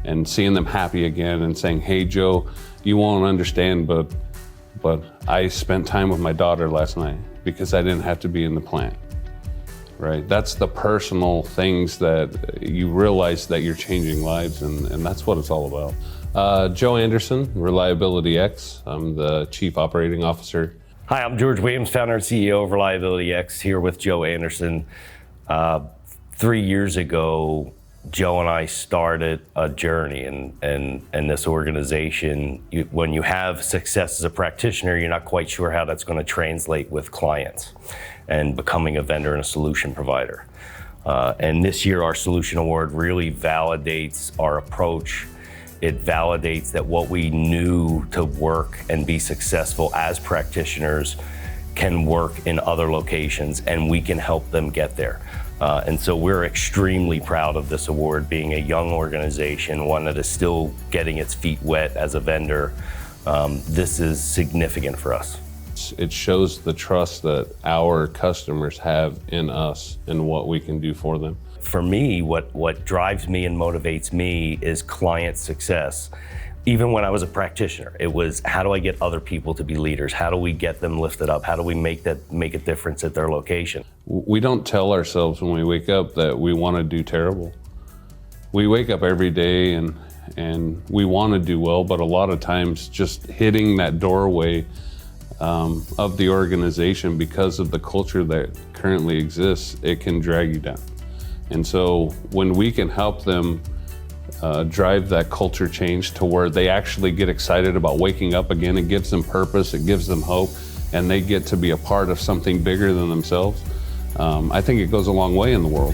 and seeing them happy again and saying, hey, Joe, you won't understand, but I spent time with my daughter last night because I didn't have to be in the plant, right? That's the personal things that you realize that you're changing lives, and that's what it's all about. Joe Anderson, ReliabilityX. I'm the Chief Operating Officer. Hi, I'm George Williams, founder and CEO of ReliabilityX, here with Joe Anderson. 3 years ago, Joe and I started a journey in this organization. When you have success as a practitioner, you're not quite sure how that's going to translate with clients and becoming a vendor and a solution provider. And this year, our Solution Award really validates our approach. It validates that what we knew to work and be successful as practitioners can work in other locations, and we can help them get there. And so we're extremely proud of this award, being a young organization, one that is still getting its feet wet as a vendor. This is significant for us. It shows the trust that our customers have in us and what we can do for them. For me, what drives me and motivates me is client success. Even when I was a practitioner, it was, how do I get other people to be leaders? How do we get them lifted up? How do we make a difference at their location? We don't tell ourselves when we wake up that we want to do terrible. We wake up every day and we want to do well, but a lot of times just hitting that doorway of the organization, because of the culture that currently exists, it can drag you down. And so when we can help them drive that culture change to where they actually get excited about waking up again, it gives them purpose, it gives them hope, and they get to be a part of something bigger than themselves, I think it goes a long way in the world.